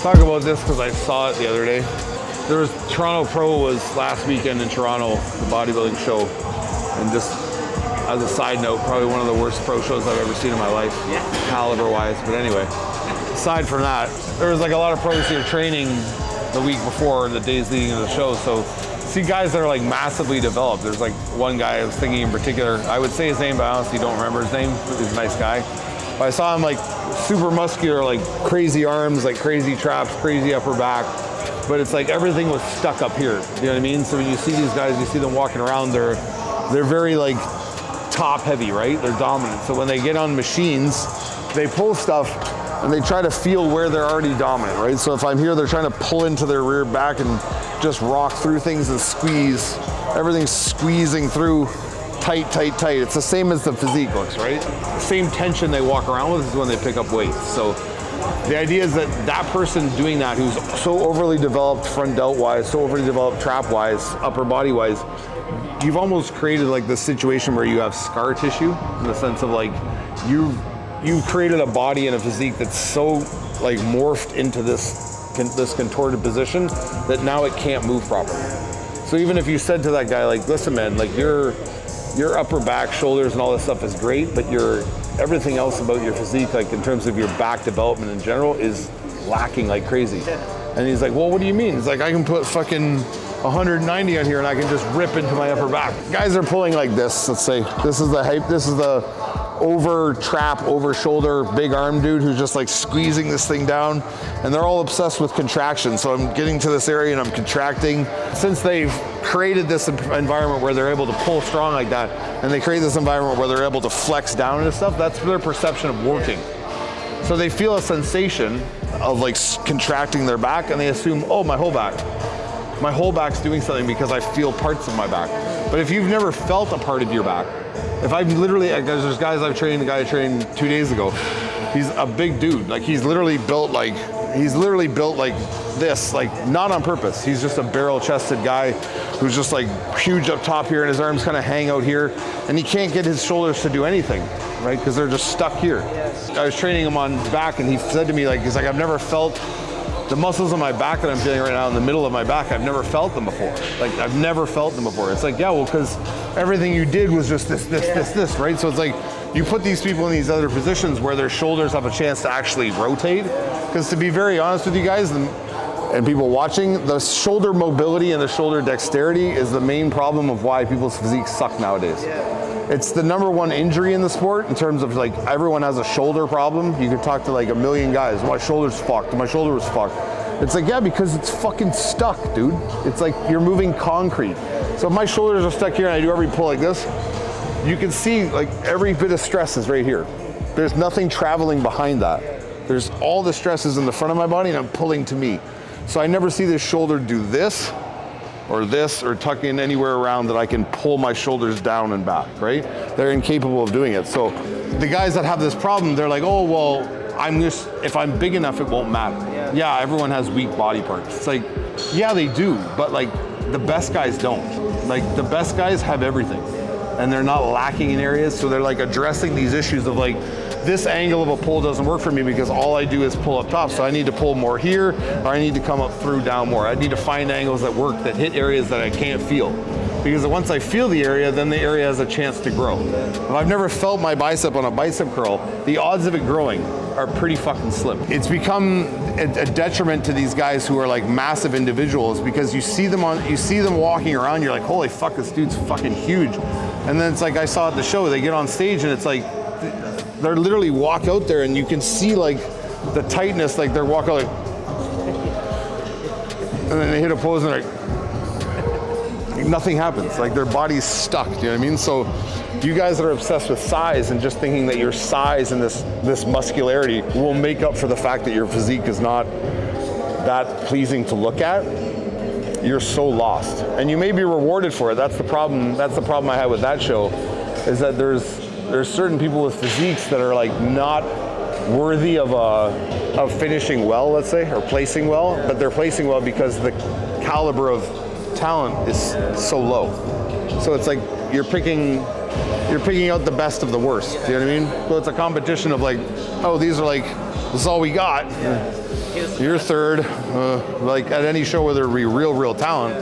Talk about this because I saw it the other day. There was Toronto Pro was last weekend in Toronto, the bodybuilding show, and just as a side note, probably one of the worst pro shows I've ever seen in my life, caliber-wise. But anyway, aside from that, there was like a lot of pros here training the week before, the days leading to the show. So see guys that are like massively developed. There's like one guy I was thinking in particular. I would say his name, but I honestly don't remember his name. He's a nice guy. But I saw him like super muscular, like crazy arms, like crazy traps, crazy upper back. But it's like everything was stuck up here. You know what I mean? So when you see these guys, you see them walking around, they're very like top heavy, right? They're dominant. So when they get on machines, they pull stuff and they try to feel where they're already dominant, right? So if I'm here, they're trying to pull into their rear back and just rock through things and squeeze. Everything's squeezing through. Tight, tight, tight. It's the same as the physique looks, right? The same tension they walk around with is when they pick up weights. So the idea is that that person doing that, who's so overly developed front delt-wise, so overly developed trap-wise, upper body-wise, you've almost created like this situation where you have scar tissue in the sense of like you've created a body and a physique that's so like morphed into this contorted position that now it can't move properly. So even if you said to that guy, like, listen, man, like your upper back, shoulders, and all this stuff is great, but everything else about your physique, like in terms of your back development in general, is lacking like crazy. And he's like, well, what do you mean? It's like, I can put fucking 190 on here and I can just rip into my upper back. Guys are pulling like this, let's say. This is the hype, this is the over trap, over shoulder, big arm dude who's just like squeezing this thing down, and they're all obsessed with contraction. So I'm getting to this area and I'm contracting. Since they've created this environment where they're able to pull strong like that, and they create this environment where they're able to flex down and stuff, that's their perception of working. So they feel a sensation of like contracting their back, and they assume, oh, my whole back's doing something because I feel parts of my back. But if you've never felt a part of your back, if I've literally, there's guys I've trained, the guy I trained 2 days ago, he's a big dude. Like he's literally built like this, like not on purpose. He's just a barrel-chested guy who's just like huge up top here, and his arms kind of hang out here, and he can't get his shoulders to do anything, right? Because they're just stuck here. Yes. I was training him on back, and he said to me, like, he's like, I've never felt the muscles on my back that I'm feeling right now in the middle of my back, I've never felt them before. Like, I've never felt them before. It's like, yeah, well, because everything you did was just this, right? So it's like, you put these people in these other positions where their shoulders have a chance to actually rotate. Because to be very honest with you guys, and people watching, the shoulder mobility and the shoulder dexterity is the main problem of why people's physiques suck nowadays. It's the #1 injury in the sport in terms of like, everyone has a shoulder problem. You could talk to like a million guys, my shoulder's fucked, my shoulder was fucked. It's like, yeah, because it's fucking stuck, dude. It's like you're moving concrete. So if my shoulders are stuck here and I do every pull like this, you can see like every bit of stress is right here. There's nothing traveling behind that. There's all the stresses in the front of my body and I'm pulling to me. So I never see this shoulder do this or tuck in anywhere around that I can pull my shoulders down and back, right? They're incapable of doing it. So the guys that have this problem, they're like, oh, well, if I'm big enough, it won't matter. Yeah, everyone has weak body parts. It's like, yeah, they do, but like the best guys don't. Like the best guys have everything and they're not lacking in areas. So they're like addressing these issues of like, this angle of a pull doesn't work for me because all I do is pull up top. So I need to pull more here, or I need to come up through down more. I need to find angles that work, that hit areas that I can't feel. Because once I feel the area, then the area has a chance to grow. If I've never felt my bicep on a bicep curl, the odds of it growing are pretty fucking slim. It's become a detriment to these guys who are like massive individuals, because you see them walking around, you're like, holy fuck, this dude's fucking huge. And then it's like I saw at the show, they get on stage and it's like, they're literally walk out there and you can see like the tightness, like they're walking like, and then they hit a pose and like, nothing happens. Like their body's stuck, you know what I mean? So you guys that are obsessed with size and just thinking that your size and this muscularity will make up for the fact that your physique is not that pleasing to look at, you're so lost. And you may be rewarded for it. That's the problem I had with that show, is that there's certain people with physiques that are like not worthy of finishing well, let's say, or placing well, but they're placing well because the caliber of talent is so low. So it's like you're picking out the best of the worst. Do you know what I mean? So it's a competition of like, oh, these are like This is all we got. You're third. Like at any show where there be real talent,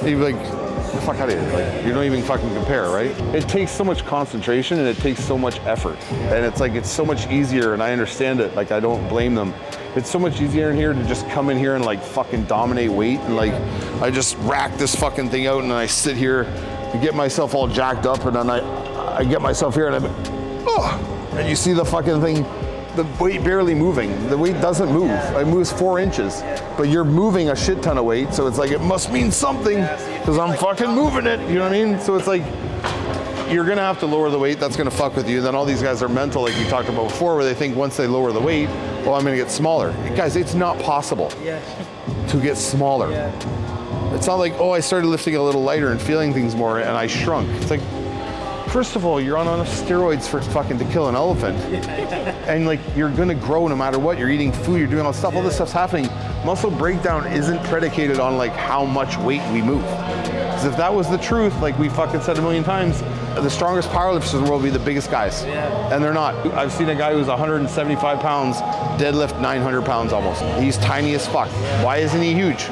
you'd be like, get the fuck out of here. Like, you don't even fucking compare, right? It takes so much concentration and it takes so much effort. And it's like, it's so much easier, and I understand it. Like, I don't blame them. It's so much easier in here to just come in here and like fucking dominate weight. And like, I just rack this fucking thing out and then I sit here and get myself all jacked up, and then I get myself here and and you see the fucking thing, the weight barely moving. The weight doesn't move. It moves 4 inches, but you're moving a shit ton of weight. So it's like, it must mean something because I'm fucking moving it. You know what I mean? So it's like, you're gonna have to lower the weight. That's gonna fuck with you. Then all these guys are mental, like you talked about before, where they think once they lower the weight, well, I'm gonna get smaller. Guys, it's not possible to get smaller. It's not like, oh, I started lifting a little lighter and feeling things more and I shrunk. It's like, first of all, you're on enough steroids for fucking to kill an elephant. And like, you're gonna grow no matter what. You're eating food, you're doing all this stuff, all this stuff's happening. Muscle breakdown isn't predicated on like how much weight we move. Because if that was the truth, like we fucking said a million times, the strongest powerlifters in the world would be the biggest guys. And they're not. I've seen a guy who's 175 pounds, deadlift 900 pounds almost. He's tiny as fuck. Why isn't he huge?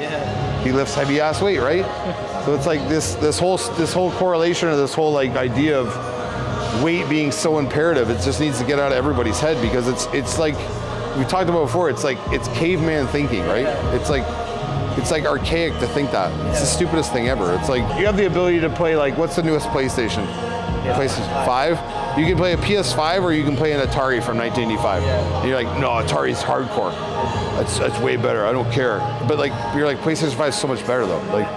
He lifts heavy ass weight, right? So it's like this whole correlation, or this whole like idea of weight being so imperative, it just needs to get out of everybody's head, because it's like we talked about before, it's like, it's caveman thinking, right? It's like archaic to think that. It's the stupidest thing ever. It's like, you have the ability to play like, what's the newest PlayStation? PlayStation 5? You can play a PS5 or you can play an Atari from 1985. And you're like, no, Atari's hardcore. That's way better, I don't care. But like, you're like, PlayStation 5 is so much better though. Like,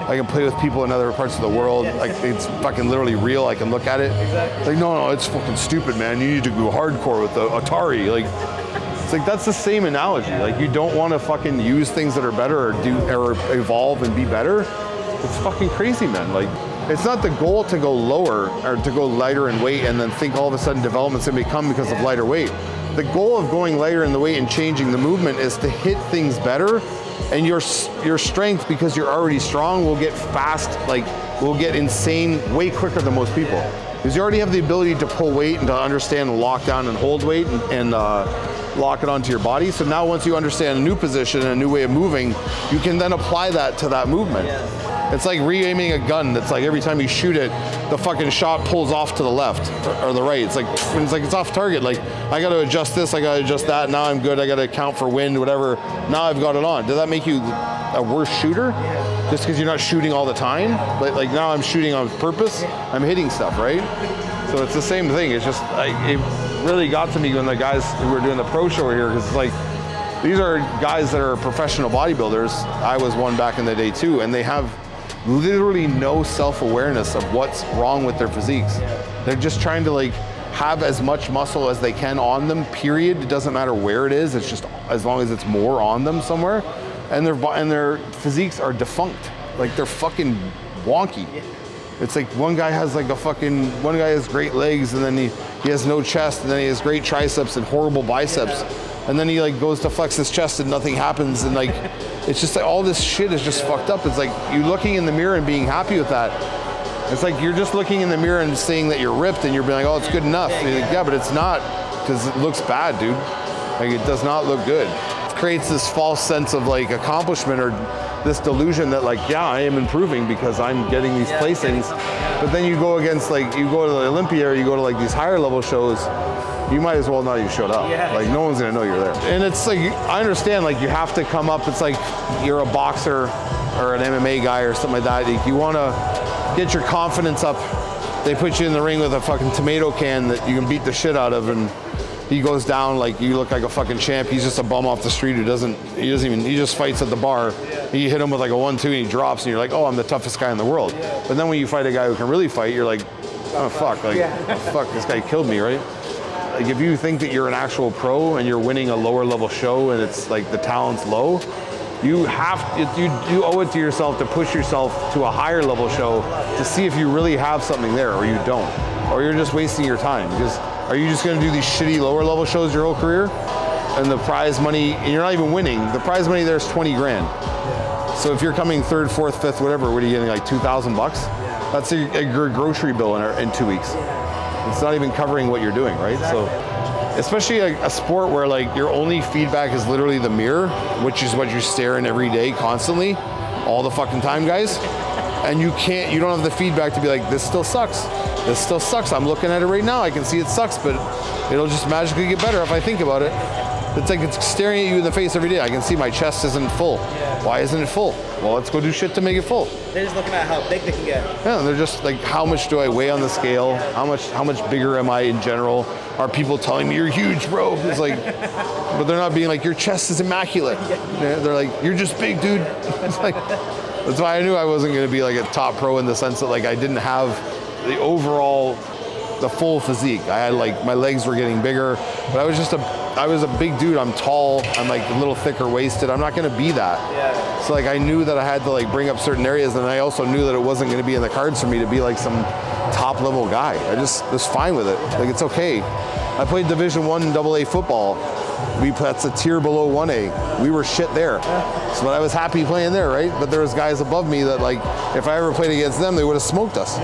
I can play with people in other parts of the world. Like, it's fucking literally real, I can look at it. Like, no, it's fucking stupid, man. You need to go hardcore with the Atari. Like, it's like, that's the same analogy. Like, you don't want to fucking use things that are better or evolve and be better. It's fucking crazy, man. Like, it's not the goal to go lower or to go lighter in weight and then think all of a sudden development's gonna become because of lighter weight. The goal of going lighter in the weight and changing the movement is to hit things better, and your strength, because you're already strong, will get fast, like, will get insane way quicker than most people. Because you already have the ability to pull weight and to understand and lock down and hold weight and lock it onto your body. So now once you understand a new position and a new way of moving, you can then apply that to that movement. It's like re-aiming a gun. It's like every time you shoot it, the fucking shot pulls off to the left or the right. It's like it's off target. Like, I got to adjust this, I got to adjust that. Now I'm good. I got to account for wind, whatever. Now I've got it on. Does that make you a worse shooter? Just because you're not shooting all the time? But like, now I'm shooting on purpose. I'm hitting stuff, right? So it's the same thing. It's just, it really got to me when the guys who were doing the pro show were here, because it's like, these are guys that are professional bodybuilders. I was one back in the day too, and they have literally no self-awareness of what's wrong with their physiques. They're just trying to like have as much muscle as they can on them, period. It doesn't matter where it is, it's just as long as it's more on them somewhere. And their physiques are defunct. Like, they're fucking wonky. It's like one guy has great legs, and then he has no chest, and then he has great triceps and horrible biceps. And then he like goes to flex his chest and nothing happens, and like, it's just like all this shit is just fucked up. It's like you looking in the mirror and being happy with that. It's like you're just looking in the mirror and saying that you're ripped, and you're being like, oh, it's good enough. And you're like, yeah, but it's not, because it looks bad, dude. Like, it does not look good. It creates this false sense of like accomplishment, or this delusion that like, yeah, I am improving because I'm getting these placings. But then you go against, like, you go to the Olympia, or you go to like these higher level shows, you might as well not even showed up. Like, no one's gonna know you're there. And it's like, I understand, like, you have to come up, it's like you're a boxer or an MMA guy or something like that. Like, you wanna get your confidence up. They put you in the ring with a fucking tomato can that you can beat the shit out of, and he goes down, like, you look like a fucking champ. He's just a bum off the street he just fights at the bar. You hit him with like a 1-2 and he drops, and you're like, oh, I'm the toughest guy in the world. But then when you fight a guy who can really fight, you're like, oh fuck, like, oh, fuck, this guy killed me, right? Like, if you think that you're an actual pro and you're winning a lower level show and it's like the talent's low, you owe it to yourself to push yourself to a higher level show to see if you really have something there, or you don't, or you're just wasting your time. Because are you just going to do these shitty lower level shows your whole career, and the prize money, and you're not even winning? The prize money there's 20 grand. So if you're coming third, fourth, fifth, whatever, what are you getting, like $2,000? That's your grocery bill in 2 weeks. It's not even covering what you're doing, right? So especially a sport where like your only feedback is literally the mirror, which is what you're staring every day constantly, all the fucking time, guys. And you don't have the feedback to be like, this still sucks. This still sucks. I'm looking at it right now. I can see it sucks, but it'll just magically get better if I think about it. It's like it's staring at you in the face every day. I can see my chest isn't full. Yeah. Why isn't it full? Well, let's go do shit to make it full. They're just looking at how big they can get. Yeah, they're just like, how much do I weigh on the scale? How much bigger am I in general? Are people telling me you're huge, bro? It's like, but they're not being like, your chest is immaculate. They're like, you're just big, dude. It's like, that's why I knew I wasn't going to be like a top pro in the sense that like I didn't have the overall, the full physique. I had like, my legs were getting bigger, but I was a big dude. I'm tall. I'm like a little thicker waisted. I'm not going to be that. Yeah. So like I knew that I had to like bring up certain areas, and I also knew that it wasn't going to be in the cards for me to be like some top level guy. I just was fine with it. Like it's okay. I played Division I AA football. That's a tier below 1A. We were shit there. So I was happy playing there, right? But there was guys above me that like, if I ever played against them, they would have smoked us.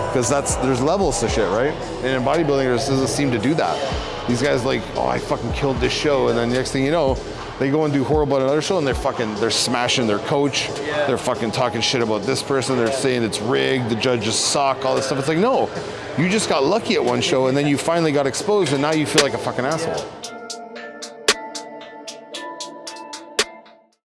Because there's levels to shit, right? And in bodybuilding, there doesn't seem to do that. These guys like, oh, I fucking killed this show, and then the next thing you know, they go and do horrible at another show, and they're smashing their coach. Yeah. They're fucking talking shit about this person. They're saying it's rigged, the judges suck, all this stuff. It's like, no, you just got lucky at one show, and then you finally got exposed, and now you feel like a fucking asshole.